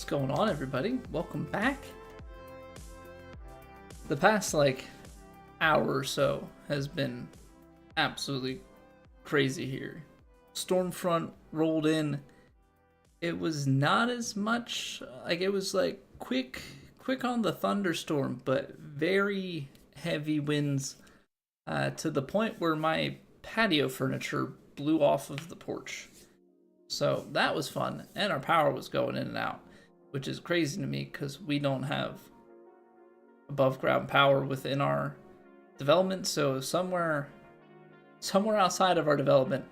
What's going on, everybody? Welcome back. The past hour or so has been absolutely crazy here. Storm front rolled in. It was not as much, it was quick on the thunderstorm, but very heavy winds to the point where my patio furniture blew off of the porch. So that was fun, and our power was going in and out, which is crazy to me because we don't have above ground power within our development. So somewhere outside of our development,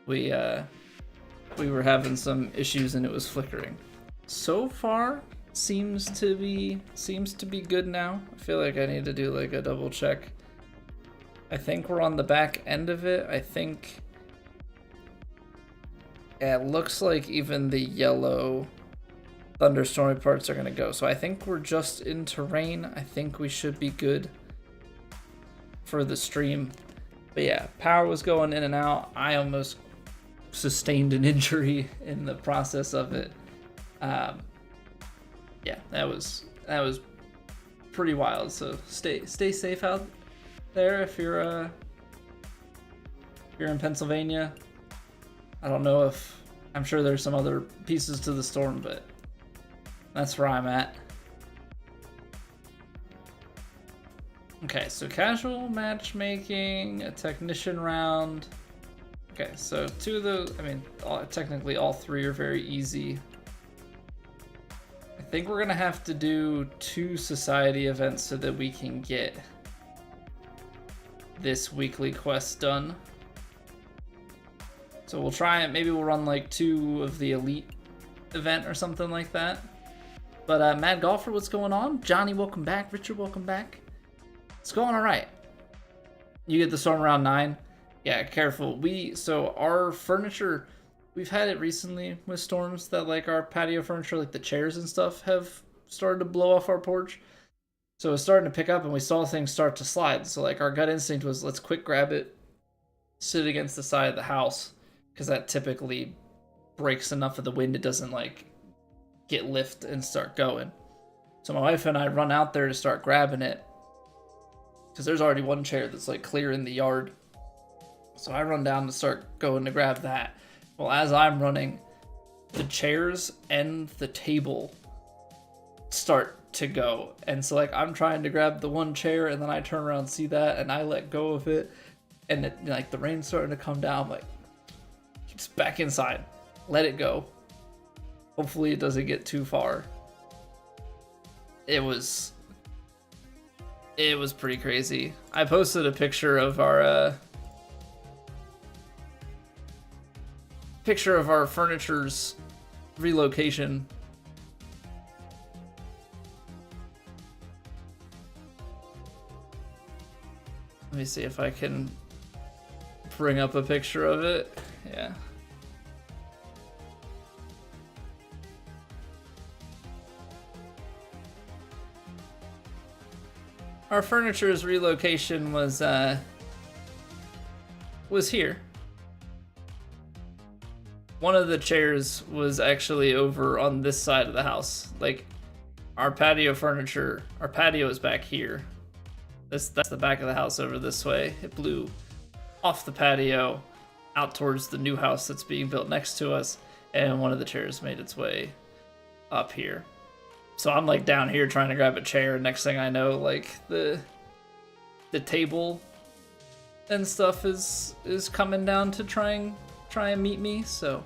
we were having some issues and it was flickering. So far, seems to be good now. I feel like I need to do a double check. I think we're on the back end of it. I think it looks like even the yellow thunderstormy parts are gonna go. So I think we're just into rain. I think we should be good for the stream. But yeah, power was going in and out. I almost sustained an injury in the process of it. Yeah, that was pretty wild. So stay safe out there if you're in Pennsylvania. I don't know if, I'm sure there's some other pieces to the storm, but that's where I'm at. Okay, so casual matchmaking, a technician round. Okay, so two of those, technically all three are very easy. I think we're gonna have to do 2 society events so that we can get this weekly quest done. So we'll try it. Maybe we'll run 2 of the elite event or something like that. But Mad Golfer, what's going on? Johnny, welcome back. Richard, welcome back. It's going all right. You get the storm around 9. Yeah, careful. So our furniture, we've had it recently with storms that our patio furniture, the chairs and stuff, have started to blow off our porch. So it's starting to pick up and we saw things start to slide. So our gut instinct was, let's quick grab it, sit against the side of the house, because that typically breaks enough of the wind it doesn't get lift and start going. So my wife and I run out there to start grabbing it, because there's already one chair that's clear in the yard. So I run down to start going to grab that. Well, as I'm running, the chairs and the table start to go. And so I'm trying to grab the one chair, and then I turn around and see that, and I let go of it. And it, the rain's starting to come down. I'm just back inside. Let it go. Hopefully it doesn't get too far. It was pretty crazy. I posted a picture of our furniture's relocation. Let me see if I can bring up a picture of it. Yeah. Our furniture's relocation was here. One of the chairs was actually over on this side of the house. Our patio furniture, our patio is back here. That's the back of the house over this way. It blew off the patio out towards the new house that's being built next to us, and one of the chairs made its way up here. So I'm down here trying to grab a chair, and next thing I know, the table and stuff is coming down to try and meet me. So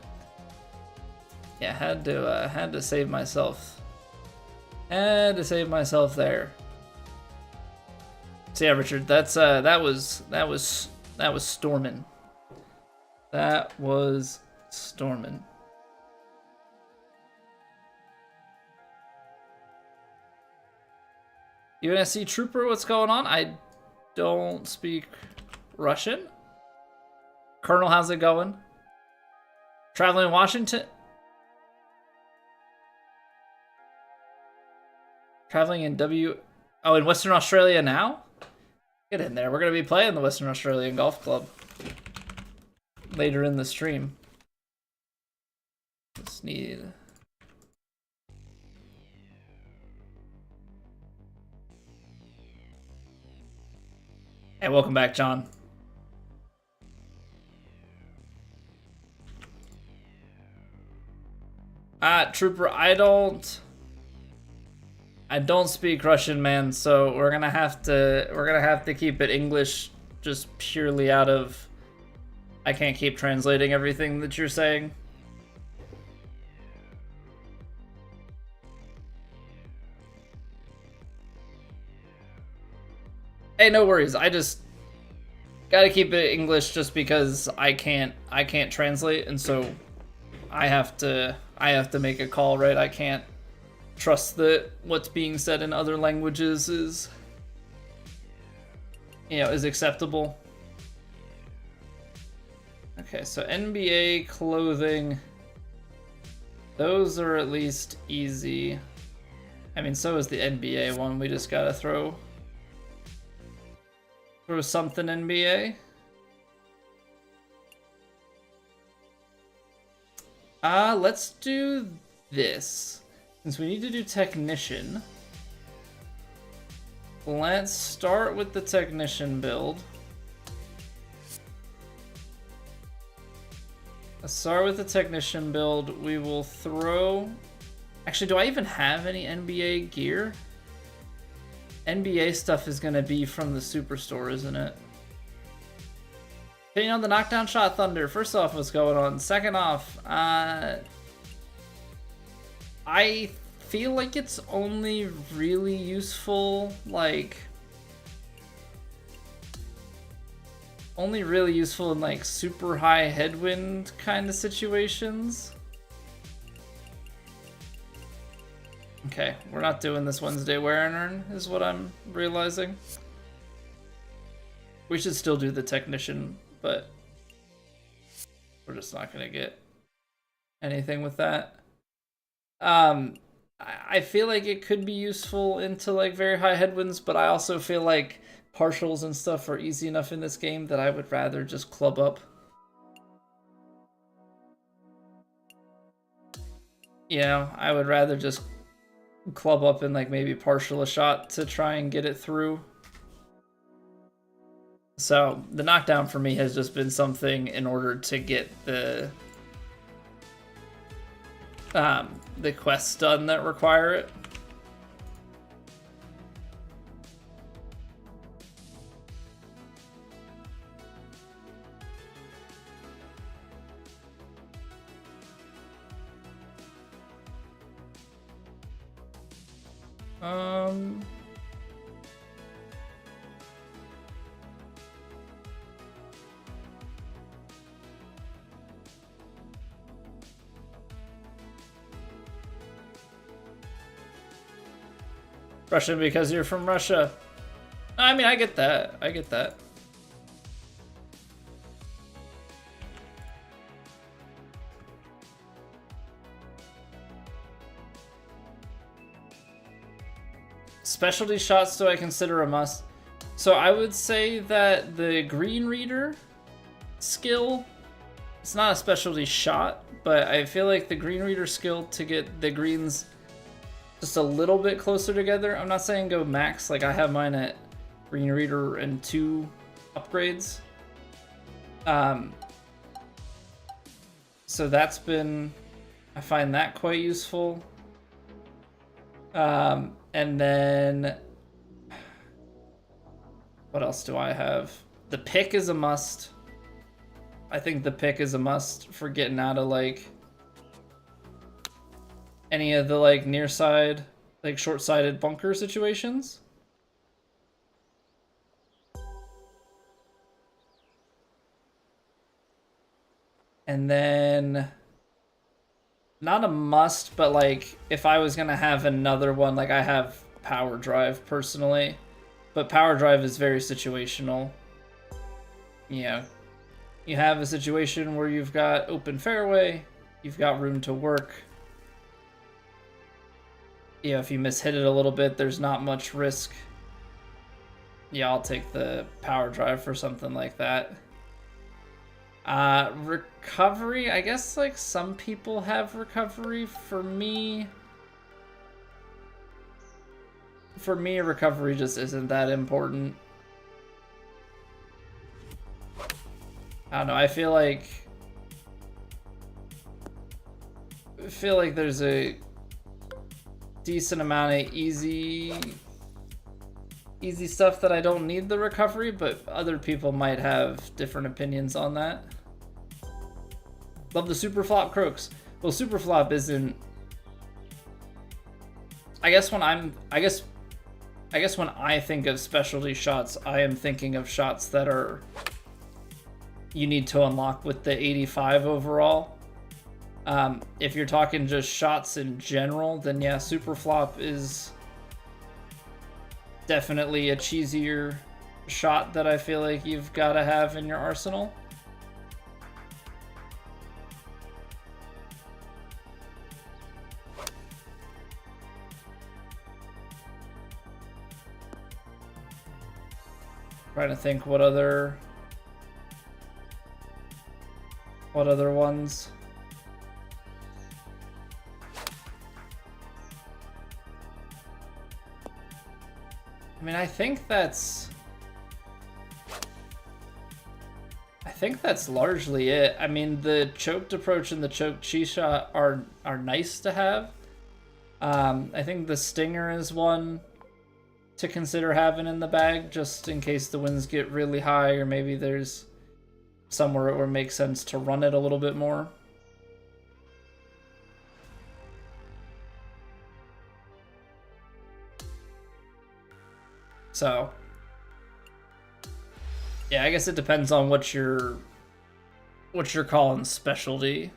yeah, had to save myself. Had to save myself there. So yeah, Richard, that was storming. That was storming. UNSC Trooper, what's going on? I don't speak Russian. Colonel, how's it going? Traveling in Washington? Traveling in in Western Australia now? Get in there. We're going to be playing the Western Australian Golf Club later in the stream. Just need Hey, welcome back, John. Trooper, I don't speak Russian, man, so we're gonna have to keep it English, just purely out of, I can't keep translating everything that you're saying. Hey, no worries. I just gotta keep it English just because I can't translate, and so I have to make a call, right? I can't trust that what's being said in other languages is, you know, is acceptable. Okay, so NBA clothing, those are at least easy. I mean, so is the NBA one. We just gotta throw something NBA. Let's do this. Since we need to do technician, let's start with the technician build. We will throw... Actually, do I even have any NBA gear? NBA stuff is going to be from the Superstore, isn't it? Opinion on the knockdown shot, Thunder. First off, what's going on? Second off, I feel like it's only really useful, like... Only really useful in, like, super high headwind kind of situations. Okay, we're not doing this Wednesday wear and earn, is what I'm realizing. We should still do the technician, but we're just not gonna get anything with that. I feel like it could be useful into like very high headwinds, but I also feel like partials and stuff are easy enough in this game that I would rather just club up. You know, I would rather just club up and like maybe partial a shot to try and get it through. So the knockdown for me has just been something in order to get the quests done that require it. Russian because you're from Russia. I mean, I get that. I get that. Specialty shots do I consider a must? So I would say that the green reader skill, it's not a specialty shot, but I feel like the green reader skill to get the greens just a little bit closer together. I'm not saying go max, like I have mine at green reader and 2 upgrades. So that's been, I find that quite useful. And then what else do I have? The pick is a must. I think the pick is a must for getting out of like any of the like near side, like short-sided bunker situations. And then not a must, but like if I was gonna have another one, like I have power drive personally, but power drive is very situational. You know, you have a situation where you've got open fairway, you've got room to work. You know, if you mishit it a little bit, there's not much risk. Yeah, I'll take the power drive for something like that. Recovery, I guess like some people have recovery. For me, recovery just isn't that important. I don't know. I feel like there's a decent amount of easy stuff that I don't need the recovery, but other people might have different opinions on that. Love the super flop croaks. Well, super flop isn't. I guess when I think of specialty shots, I am thinking of shots that are you need to unlock with the 85 overall. If you're talking just shots in general, then yeah, super flop is definitely a cheesier shot that I feel like you've got to have in your arsenal. Trying to think what other ones. I mean, I think that's largely it. I mean, the choked approach and the choked cheese shot are nice to have. I think the stinger is one to consider having in the bag, just in case the winds get really high, or maybe there's somewhere where it makes sense to run it a little bit more. So, yeah, I guess it depends on what you're calling specialty.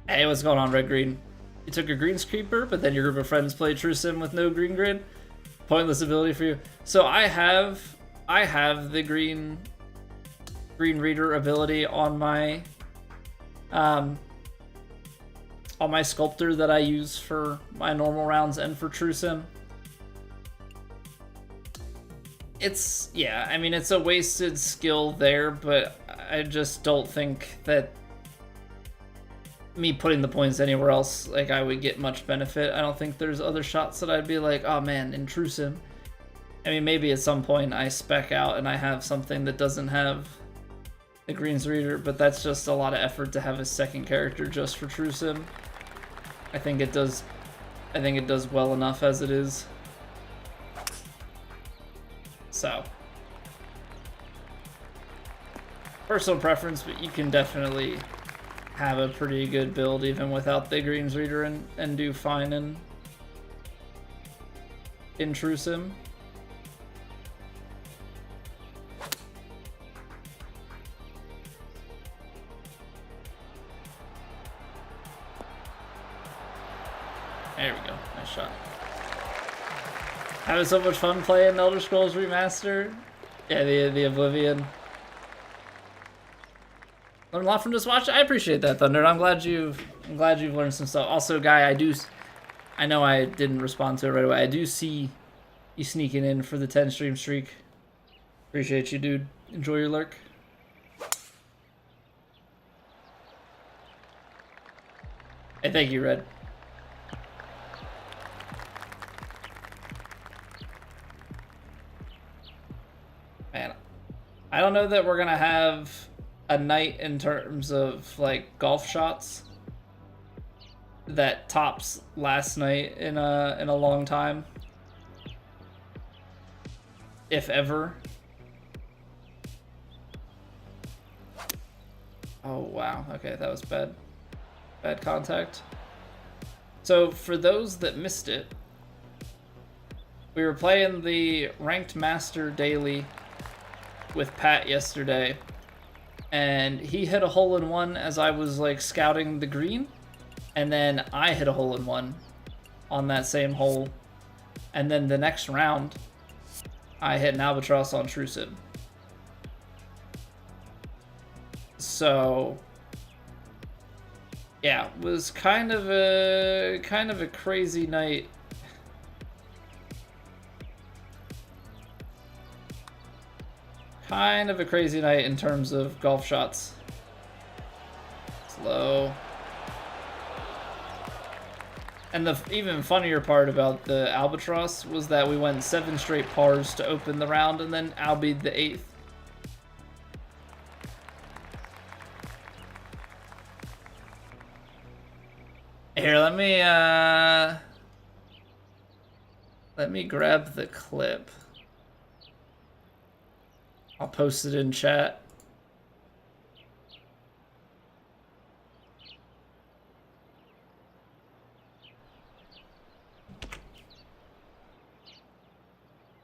Hey, what's going on, Red Green? You took a greens creeper, but then your group of friends played True Sim with no green grid? Pointless ability for you. So I have the green reader ability on my sculptor that I use for my normal rounds and for True Sim. It's, yeah, I mean, it's a wasted skill there, but I just don't think that me putting the points anywhere else, like, I would get much benefit. I don't think there's other shots that I'd be like, oh man, in True Sim. I mean, maybe at some point I spec out and I have something that doesn't have the greens reader, but that's just a lot of effort to have a second character just for True Sim. I think it does well enough as it is. So, personal preference, but you can definitely have a pretty good build even without the greens reader and do fine in True Sim. There we go. Nice shot. Having so much fun playing Elder Scrolls Remastered. Yeah, the Oblivion. Learn a lot from just watching. I appreciate that, Thunder. I'm glad you've learned some stuff. Also, Guy, I know I didn't respond to it right away. I do see you sneaking in for the 10 stream streak. Appreciate you, dude. Enjoy your lurk. Hey, thank you, Red. Man, I don't know that we're gonna have a night in terms of like golf shots that tops last night in a long time, if ever. Oh wow, okay, that was bad contact. So for those that missed it, we were playing the Ranked Master Daily with Pat yesterday, and he hit a hole-in-one as I was like scouting the green, and then I hit a hole-in-one on that same hole, and then the next round I hit an albatross on True Sim. So yeah, it was kind of a crazy night. Kind of a crazy night in terms of golf shots. Slow. And the even funnier part about the Albatross was that we went 7 straight pars to open the round and then albied the 8th. Here, let me grab the clip. I'll post it in chat.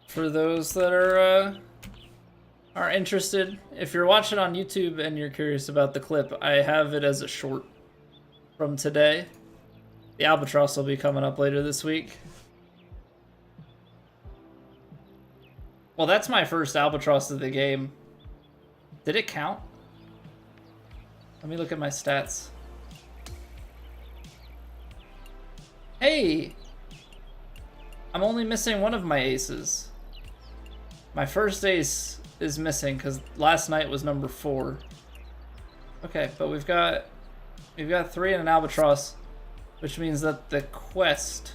For those that are interested, if you're watching on YouTube and you're curious about the clip, I have it as a short from today. The Albatross will be coming up later this week. Well, that's my first Albatross of the game. Did it count? Let me look at my stats. Hey! I'm only missing one of my aces. My first ace is missing because last night was number 4. Okay, but we've got 3 and an Albatross, which means that the quest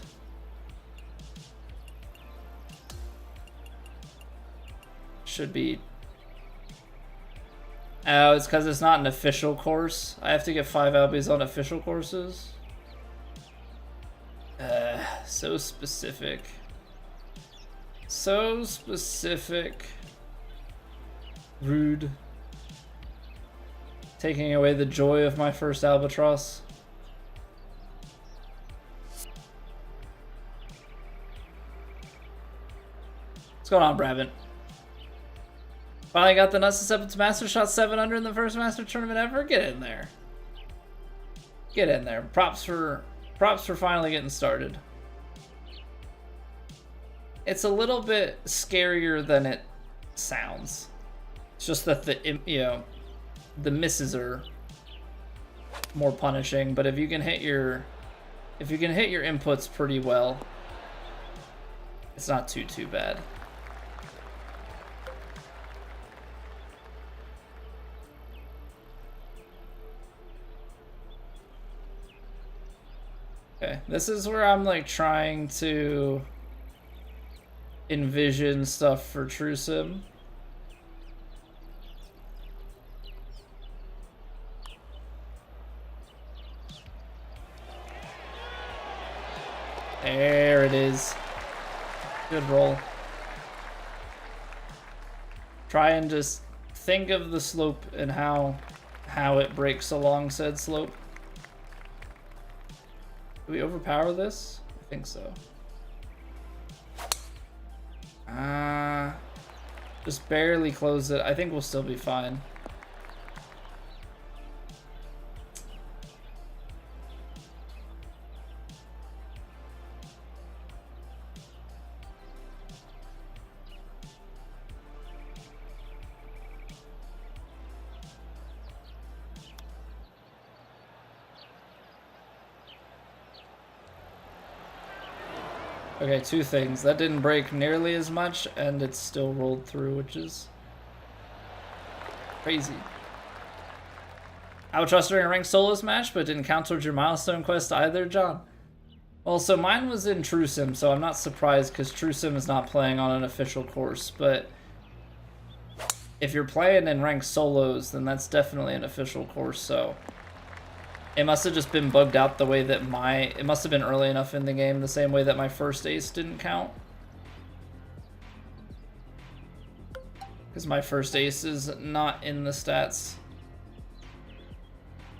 should be... Oh, it's because it's not an official course. I have to get 5 albies on official courses. So specific. So specific. Rude. Taking away the joy of my first Albatross. What's going on, Brabant? Finally got the nuts to step into Master, shot 700 in the first Master tournament ever. Get in there. Get in there. Props for finally getting started. It's a little bit scarier than it sounds. It's just that the misses are more punishing, but if you can hit your inputs pretty well, it's not too bad. Okay, this is where I'm like trying to envision stuff for True Sim. There it is. Good roll. Try and just think of the slope and how it breaks along said slope. Do we overpower this? I think so. Just barely close it. I think we'll still be fine. Okay, 2 things. That didn't break nearly as much, and it's still rolled through, which is crazy. Albatross during a ranked solos match, but didn't count towards your milestone quest either, John. Well, so mine was in True Sim, so I'm not surprised because True Sim is not playing on an official course, but if you're playing in ranked solos, then that's definitely an official course, so... It must have just been bugged out the way that it must have been early enough in the game, the same way that my first ace didn't count. Because my first ace is not in the stats.